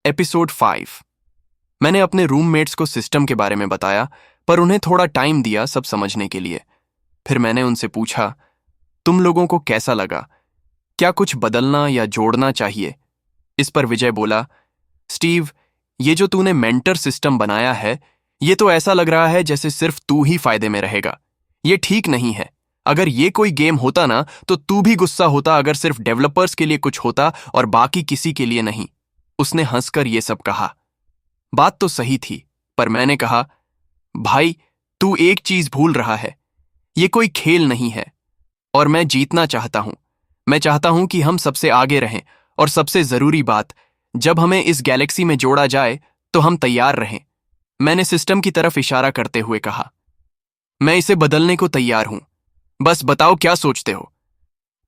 Episode 5। मैंने अपने roommates को सिस्टम के बारे में बताया, पर उन्हें थोड़ा टाइम दिया सब समझने के लिए। फिर मैंने उनसे पूछा, तुम लोगों को कैसा लगा? क्या कुछ बदलना या जोड़ना चाहिए? इस पर विजय बोला, स्टीव, ये जो तूने मेंटर सिस्टम बनाया है, ये तो ऐसा लग रहा है जैसे सिर्फ तू ही फायदे में रहेगा। ये ठीक नहीं है। अगर ये कोई गेम होता ना, तो तू भी गुस्सा होता अगर सिर्फ डेवलपर्स के लिए कुछ होता और बाकी किसी के लिए नहीं। उसने हंसकर ये सब कहा। बात तो सही थी, पर मैंने कहा, भाई, तू एक चीज भूल रहा है। ये कोई खेल नहीं है और मैं जीतना चाहता हूं। मैं चाहता हूं कि हम सबसे आगे रहें, और सबसे जरूरी बात, जब हमें इस गैलेक्सी में जोड़ा जाए तो हम तैयार रहें। मैंने सिस्टम की तरफ इशारा करते हुए कहा, मैं इसे बदलने को तैयार हूं। बस बताओ क्या सोचते हो।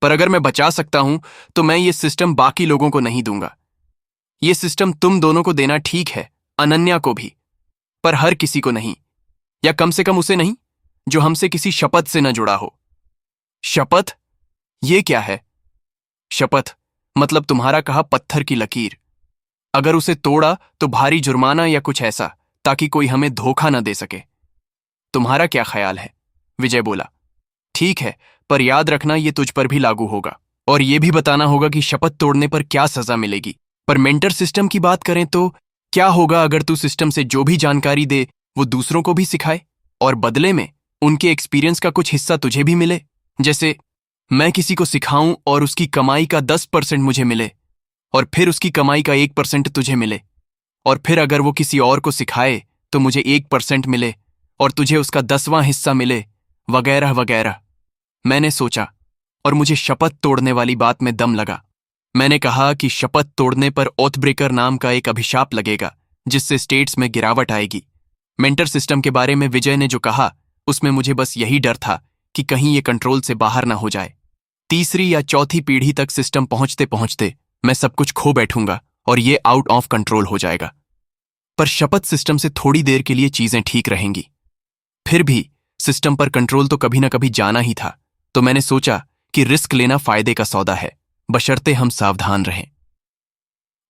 पर अगर मैं बचा सकता हूं तो मैं ये सिस्टम बाकी लोगों को नहीं दूंगा। ये सिस्टम तुम दोनों को देना ठीक है, अनन्या को भी, पर हर किसी को नहीं, या कम से कम उसे नहीं जो हमसे किसी शपथ से न जुड़ा हो। शपथ? ये क्या है? शपथ मतलब तुम्हारा कहा पत्थर की लकीर। अगर उसे तोड़ा तो भारी जुर्माना या कुछ ऐसा, ताकि कोई हमें धोखा न दे सके। तुम्हारा क्या ख्याल है? विजय बोला, ठीक है, पर याद रखना ये तुझ पर भी लागू होगा, और ये भी बताना होगा कि शपथ तोड़ने पर क्या सजा मिलेगी। पर मेंटर सिस्टम की बात करें तो क्या होगा अगर तू सिस्टम से जो भी जानकारी दे वो दूसरों को भी सिखाए, और बदले में उनके एक्सपीरियंस का कुछ हिस्सा तुझे भी मिले? जैसे मैं किसी को सिखाऊं और उसकी कमाई का 10% मुझे मिले, और फिर उसकी कमाई का 1% तुझे मिले, और फिर अगर वो किसी और को सिखाए तो मुझे 1% मिले और तुझे उसका 10वां हिस्सा मिले, वगैरह वगैरह। मैंने सोचा, और मुझे शपथ तोड़ने वाली बात में दम लगा। मैंने कहा कि शपथ तोड़ने पर ओथब्रेकर नाम का एक अभिशाप लगेगा, जिससे स्टेट्स में गिरावट आएगी। मेंटर सिस्टम के बारे में विजय ने जो कहा, उसमें मुझे बस यही डर था कि कहीं ये कंट्रोल से बाहर ना हो जाए। तीसरी या चौथी पीढ़ी तक सिस्टम पहुंचते पहुंचते मैं सब कुछ खो बैठूंगा और ये आउट ऑफ कंट्रोल हो जाएगा। पर शपथ सिस्टम से थोड़ी देर के लिए चीजें ठीक रहेंगी। फिर भी सिस्टम पर कंट्रोल तो कभी ना कभी जाना ही था, तो मैंने सोचा कि रिस्क लेना फायदे का सौदा है, बशर्ते हम सावधान रहें।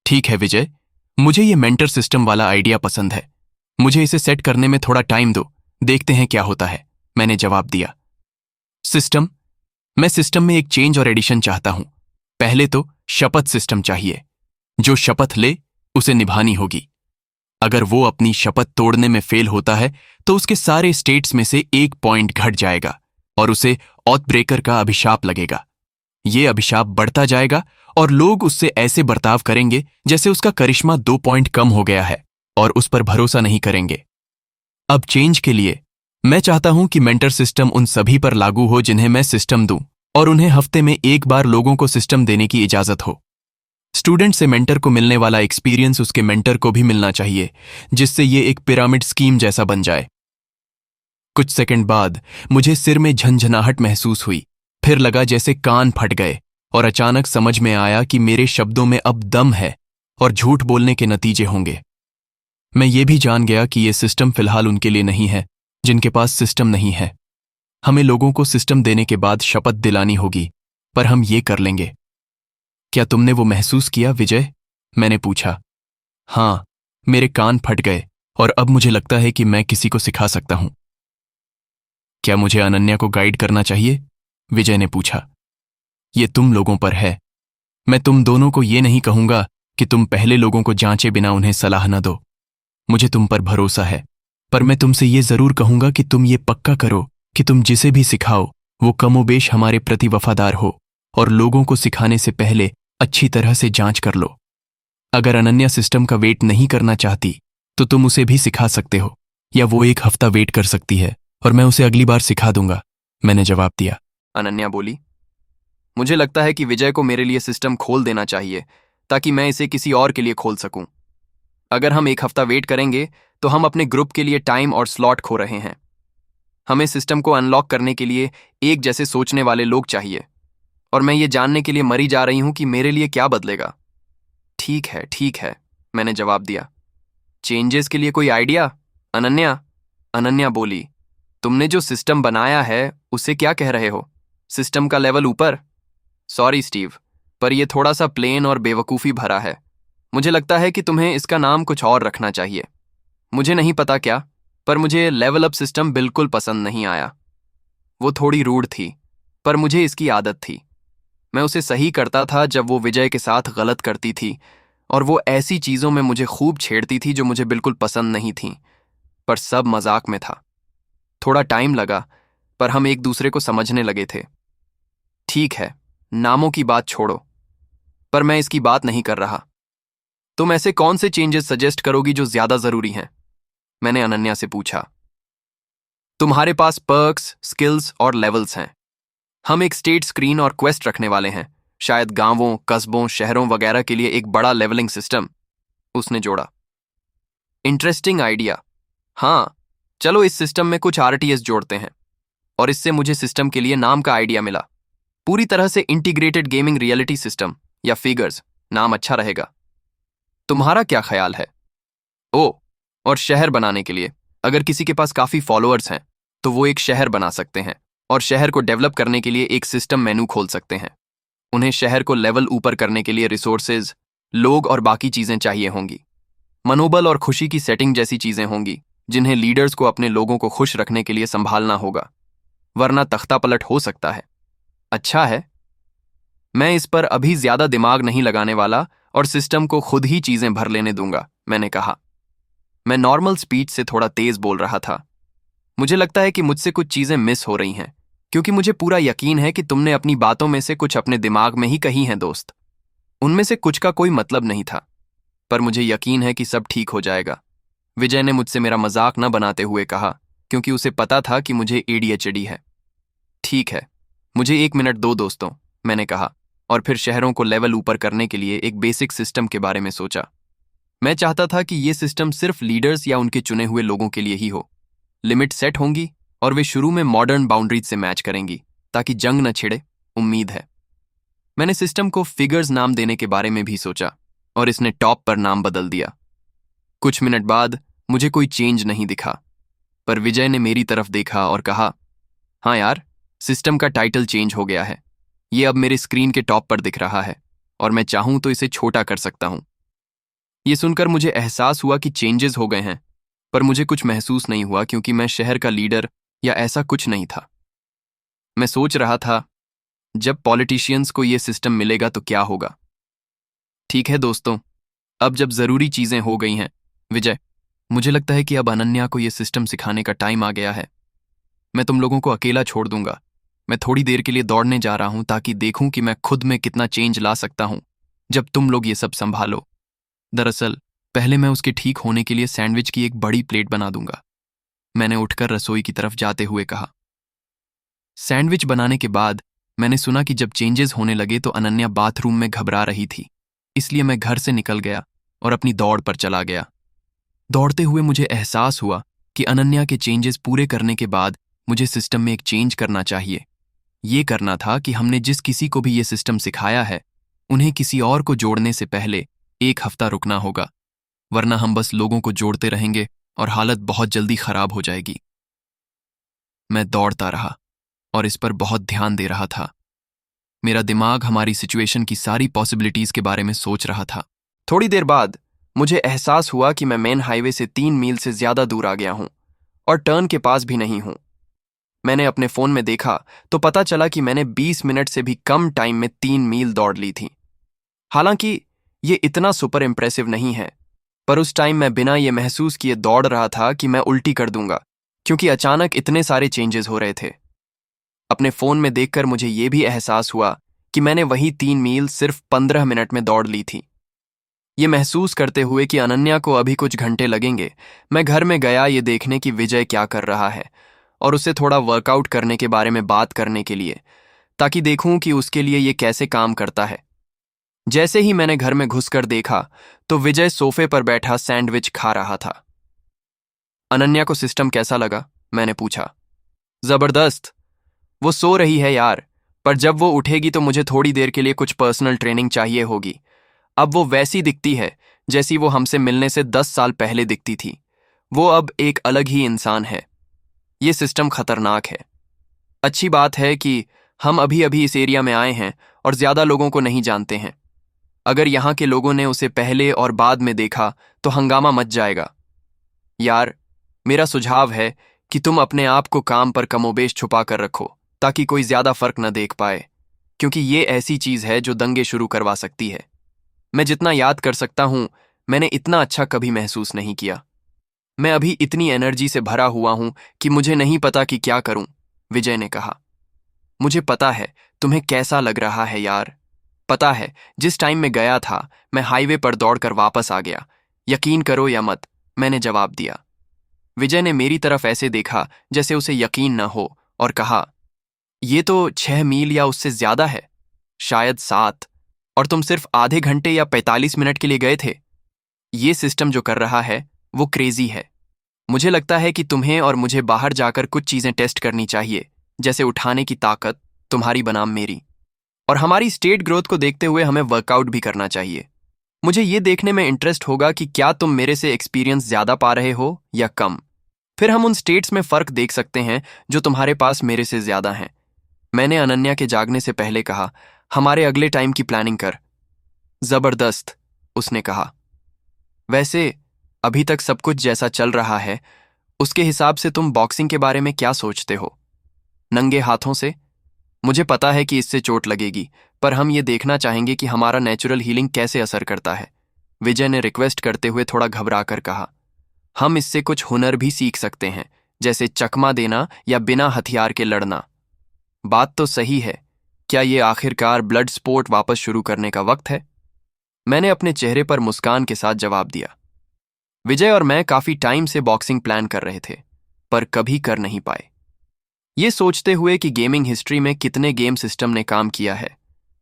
ठीक है विजय, मुझे ये मेंटर सिस्टम वाला आइडिया पसंद है। मुझे इसे सेट करने में थोड़ा टाइम दो, देखते हैं क्या होता है, मैंने जवाब दिया। सिस्टम? मैं सिस्टम में एक चेंज और एडिशन चाहता हूं। पहले तो शपथ सिस्टम चाहिए। जो शपथ ले उसे निभानी होगी। अगर वो अपनी शपथ तोड़ने में फेल होता है तो उसके सारे स्टेट्स में से 1 पॉइंट घट जाएगा और उसे ऑथब्रेकर का अभिशाप लगेगा। ये अभिशाप बढ़ता जाएगा और लोग उससे ऐसे बर्ताव करेंगे जैसे उसका करिश्मा 2 पॉइंट कम हो गया है, और उस पर भरोसा नहीं करेंगे। अब चेंज के लिए मैं चाहता हूं कि मेंटर सिस्टम उन सभी पर लागू हो जिन्हें मैं सिस्टम दूं, और उन्हें हफ्ते में 1 बार लोगों को सिस्टम देने की इजाजत हो। स्टूडेंट से मेंटर को मिलने वाला एक्सपीरियंस उसके मेंटर को भी मिलना चाहिए, जिससे ये एक पिरामिड स्कीम जैसा बन जाए। कुछ सेकंड बाद मुझे सिर में झंझनाहट महसूस हुई, फिर लगा जैसे कान फट गए, और अचानक समझ में आया कि मेरे शब्दों में अब दम है और झूठ बोलने के नतीजे होंगे। मैं ये भी जान गया कि ये सिस्टम फिलहाल उनके लिए नहीं है जिनके पास सिस्टम नहीं है। हमें लोगों को सिस्टम देने के बाद शपथ दिलानी होगी, पर हम ये कर लेंगे। क्या तुमने वो महसूस किया विजय? मैंने पूछा। हाँ, मेरे कान फट गए और अब मुझे लगता है कि मैं किसी को सिखा सकता हूं। क्या मुझे अनन्या को गाइड करना चाहिए? विजय ने पूछा। ये तुम लोगों पर है। मैं तुम दोनों को ये नहीं कहूंगा कि तुम पहले लोगों को जांचे बिना उन्हें सलाह न दो। मुझे तुम पर भरोसा है, पर मैं तुमसे ये जरूर कहूंगा कि तुम ये पक्का करो कि तुम जिसे भी सिखाओ वो कमोबेश हमारे प्रति वफादार हो, और लोगों को सिखाने से पहले अच्छी तरह से जांच कर लो। अगर अनन्या सिस्टम का वेट नहीं करना चाहती तो तुम उसे भी सिखा सकते हो, या वो 1 हफ्ता वेट कर सकती है और मैं उसे अगली बार सिखा दूंगा, मैंने जवाब दिया। अनन्या बोली, मुझे लगता है कि विजय को मेरे लिए सिस्टम खोल देना चाहिए ताकि मैं इसे किसी और के लिए खोल सकूं। अगर हम 1 हफ्ता वेट करेंगे तो हम अपने ग्रुप के लिए टाइम और स्लॉट खो रहे हैं। हमें सिस्टम को अनलॉक करने के लिए एक जैसे सोचने वाले लोग चाहिए, और मैं ये जानने के लिए मरी जा रही हूं कि मेरे लिए क्या बदलेगा। ठीक है, मैंने जवाब दिया। चेंजेस के लिए कोई आइडिया? अनन्या बोली, तुमने जो सिस्टम बनाया है उसे क्या कह रहे हो? सिस्टम का लेवल ऊपर? सॉरी स्टीव, पर यह थोड़ा सा प्लेन और बेवकूफ़ी भरा है। मुझे लगता है कि तुम्हें इसका नाम कुछ और रखना चाहिए। मुझे नहीं पता क्या, पर मुझे लेवल अप सिस्टम बिल्कुल पसंद नहीं आया। वो थोड़ी रूड थी, पर मुझे इसकी आदत थी। मैं उसे सही करता था जब वो विजय के साथ गलत करती थी, और वो ऐसी चीज़ों में मुझे खूब छेड़ती थी जो मुझे बिल्कुल पसंद नहीं थीं, पर सब मजाक में था। थोड़ा टाइम लगा, पर हम एक दूसरे को समझने लगे थे। ठीक है, नामों की बात छोड़ो, पर मैं इसकी बात नहीं कर रहा। तुम ऐसे कौन से चेंजेस सजेस्ट करोगी जो ज्यादा जरूरी हैं? मैंने अनन्या से पूछा। तुम्हारे पास पर्क्स, स्किल्स और लेवल्स हैं। हम एक स्टेट स्क्रीन और क्वेस्ट रखने वाले हैं, शायद गांवों, कस्बों, शहरों वगैरह के लिए एक बड़ा लेवलिंग सिस्टम, उसने जोड़ा। Interesting idea. हाँ, चलो इस सिस्टम में कुछ आरटीएस जोड़ते हैं। और इससे मुझे सिस्टम के लिए नाम का आइडिया मिला। पूरी तरह से इंटीग्रेटेड गेमिंग रियलिटी सिस्टम या फिगर्स, नाम अच्छा रहेगा। तुम्हारा क्या ख्याल है? ओ, और शहर बनाने के लिए, अगर किसी के पास काफी फॉलोअर्स हैं तो वो एक शहर बना सकते हैं, और शहर को डेवलप करने के लिए एक सिस्टम मेनू खोल सकते हैं। उन्हें शहर को लेवल ऊपर करने के लिए रिसोर्सेज, लोग और बाकी चीजें चाहिए होंगी। मनोबल और खुशी की सेटिंग जैसी चीजें होंगी जिन्हें लीडर्स को अपने लोगों को खुश रखने के लिए संभालना होगा, वरना तख्ता पलट हो सकता है। अच्छा है, मैं इस पर अभी ज्यादा दिमाग नहीं लगाने वाला और सिस्टम को खुद ही चीजें भर लेने दूंगा, मैंने कहा। मैं नॉर्मल स्पीड से थोड़ा तेज बोल रहा था। मुझे लगता है कि मुझसे कुछ चीजें मिस हो रही हैं, क्योंकि मुझे पूरा यकीन है कि तुमने अपनी बातों में से कुछ अपने दिमाग में ही कही हैं दोस्त। उनमें से कुछ का कोई मतलब नहीं था, पर मुझे यकीन है कि सब ठीक हो जाएगा। विजय ने मुझसे मेरा मजाक न बनाते हुए कहा, क्योंकि उसे पता था कि मुझे एडीएचडी है। ठीक है, मुझे 1 मिनट दो दोस्तों, मैंने कहा, और फिर शहरों को लेवल ऊपर करने के लिए एक बेसिक सिस्टम के बारे में सोचा। मैं चाहता था कि ये सिस्टम सिर्फ लीडर्स या उनके चुने हुए लोगों के लिए ही हो। लिमिट सेट होंगी और वे शुरू में मॉडर्न बाउंड्रीज से मैच करेंगी, ताकि जंग न छिड़े। उम्मीद है। मैंने सिस्टम को फिगर्स नाम देने के बारे में भी सोचा, और इसने टॉप पर नाम बदल दिया। कुछ मिनट बाद मुझे कोई चेंज नहीं दिखा, पर विजय ने मेरी तरफ देखा और कहा, हाँ यार, सिस्टम का टाइटल चेंज हो गया है। ये अब मेरे स्क्रीन के टॉप पर दिख रहा है, और मैं चाहूं तो इसे छोटा कर सकता हूं। ये सुनकर मुझे एहसास हुआ कि चेंजेस हो गए हैं, पर मुझे कुछ महसूस नहीं हुआ क्योंकि मैं शहर का लीडर या ऐसा कुछ नहीं था। मैं सोच रहा था, जब पॉलिटिशियंस को ये सिस्टम मिलेगा तो क्या होगा। ठीक है दोस्तों, अब जब जरूरी चीजें हो गई हैं, विजय, मुझे लगता है कि अब अनन्या को ये सिस्टम सिखाने का टाइम आ गया है। मैं तुम लोगों को अकेला छोड़ दूंगा। मैं थोड़ी देर के लिए दौड़ने जा रहा हूं ताकि देखूं कि मैं खुद में कितना चेंज ला सकता हूं जब तुम लोग ये सब संभालो। दरअसल पहले मैं उसके ठीक होने के लिए सैंडविच की एक बड़ी प्लेट बना दूंगा, मैंने उठकर रसोई की तरफ जाते हुए कहा। सैंडविच बनाने के बाद मैंने सुना कि जब चेंजेस होने लगे तो अनन्या बाथरूम में घबरा रही थी, इसलिए मैं घर से निकल गया और अपनी दौड़ पर चला गया। दौड़ते हुए मुझे एहसास हुआ कि अनन्या के चेंजेस पूरे करने के बाद मुझे सिस्टम में एक चेंज करना चाहिए। ये करना था कि हमने जिस किसी को भी ये सिस्टम सिखाया है, उन्हें किसी और को जोड़ने से पहले 1 हफ्ता रुकना होगा, वरना हम बस लोगों को जोड़ते रहेंगे और हालत बहुत जल्दी खराब हो जाएगी। मैं दौड़ता रहा और इस पर बहुत ध्यान दे रहा था। मेरा दिमाग हमारी सिचुएशन की सारी पॉसिबिलिटीज के बारे में सोच रहा था। थोड़ी देर बाद मुझे एहसास हुआ कि मैं मेन हाईवे से 3 मील से ज्यादा दूर आ गया हूं और टर्न के पास भी नहीं हूं। मैंने अपने फोन में देखा तो पता चला कि मैंने 20 मिनट से भी कम टाइम में 3 मील दौड़ ली थी। हालांकि ये इतना सुपर इम्प्रेसिव नहीं है, पर उस टाइम मैं बिना ये महसूस किए दौड़ रहा था कि मैं उल्टी कर दूंगा, क्योंकि अचानक इतने सारे चेंजेस हो रहे थे। अपने फोन में देखकर मुझे ये भी एहसास हुआ कि मैंने वही 3 मील सिर्फ 15 मिनट में दौड़ ली थी। ये महसूस करते हुए कि अनन्या को अभी कुछ घंटे लगेंगे, मैं घर में गया ये देखने कि विजय क्या कर रहा है और उससे थोड़ा वर्कआउट करने के बारे में बात करने के लिए, ताकि देखूं कि उसके लिए ये कैसे काम करता है। जैसे ही मैंने घर में घुसकर देखा तो विजय सोफे पर बैठा सैंडविच खा रहा था। अनन्या को सिस्टम कैसा लगा? मैंने पूछा। जबरदस्त, वो सो रही है यार, पर जब वो उठेगी तो मुझे थोड़ी देर के लिए कुछ पर्सनल ट्रेनिंग चाहिए होगी। अब वो वैसी दिखती है जैसी वो हमसे मिलने से 10 साल पहले दिखती थी। वो अब एक अलग ही इंसान है। ये सिस्टम खतरनाक है। अच्छी बात है कि हम अभी अभी इस एरिया में आए हैं और ज्यादा लोगों को नहीं जानते हैं। अगर यहाँ के लोगों ने उसे पहले और बाद में देखा तो हंगामा मच जाएगा। यार, मेरा सुझाव है कि तुम अपने आप को काम पर कमोबेश छुपा कर रखो ताकि कोई ज्यादा फर्क न देख पाए, क्योंकि ये ऐसी चीज है जो दंगे शुरू करवा सकती है। मैं जितना याद कर सकता हूं, मैंने इतना अच्छा कभी महसूस नहीं किया। मैं अभी इतनी एनर्जी से भरा हुआ हूं कि मुझे नहीं पता कि क्या करूं, विजय ने कहा। मुझे पता है तुम्हें कैसा लग रहा है यार। पता है, जिस टाइम में गया था मैं हाईवे पर दौड़कर वापस आ गया। यकीन करो या मत, मैंने जवाब दिया। विजय ने मेरी तरफ ऐसे देखा जैसे उसे यकीन न हो और कहा, ये तो 6 मील या उससे ज्यादा है, शायद 7। और तुम सिर्फ आधे घंटे या 45 मिनट के लिए गए थे। ये सिस्टम जो कर रहा है वो क्रेजी है। मुझे लगता है कि तुम्हें और मुझे बाहर जाकर कुछ चीजें टेस्ट करनी चाहिए, जैसे उठाने की ताकत तुम्हारी बनाम मेरी, और हमारी स्टेट ग्रोथ को देखते हुए हमें वर्कआउट भी करना चाहिए। मुझे ये देखने में इंटरेस्ट होगा कि क्या तुम मेरे से एक्सपीरियंस ज्यादा पा रहे हो या कम। फिर हम उन स्टेट्स में फर्क देख सकते हैं जो तुम्हारे पास मेरे से ज्यादा हैं। मैंने अनन्या के जागने से पहले कहा, हमारे अगले टाइम की प्लानिंग कर। जबरदस्त, उसने कहा। वैसे अभी तक सब कुछ जैसा चल रहा है उसके हिसाब से तुम बॉक्सिंग के बारे में क्या सोचते हो? नंगे हाथों से? मुझे पता है कि इससे चोट लगेगी, पर हम ये देखना चाहेंगे कि हमारा नेचुरल हीलिंग कैसे असर करता है, विजय ने रिक्वेस्ट करते हुए थोड़ा घबराकर कहा। हम इससे कुछ हुनर भी सीख सकते हैं, जैसे चकमा देना या बिना हथियार के लड़ना। बात तो सही है। क्या ये आखिरकार ब्लड स्पोर्ट वापस शुरू करने का वक्त है? मैंने अपने चेहरे पर मुस्कान के साथ जवाब दिया। विजय और मैं काफी टाइम से बॉक्सिंग प्लान कर रहे थे, पर कभी कर नहीं पाए। ये सोचते हुए कि गेमिंग हिस्ट्री में कितने गेम सिस्टम ने काम किया है,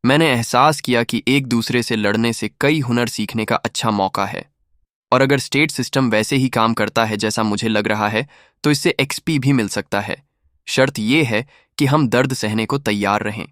मैंने एहसास किया कि एक दूसरे से लड़ने से कई हुनर सीखने का अच्छा मौका है। और अगर स्टेट सिस्टम वैसे ही काम करता है जैसा मुझे लग रहा है, तो इससे एक्सपी भी मिल सकता है। शर्त यह है कि हम दर्द सहने को तैयार रहें।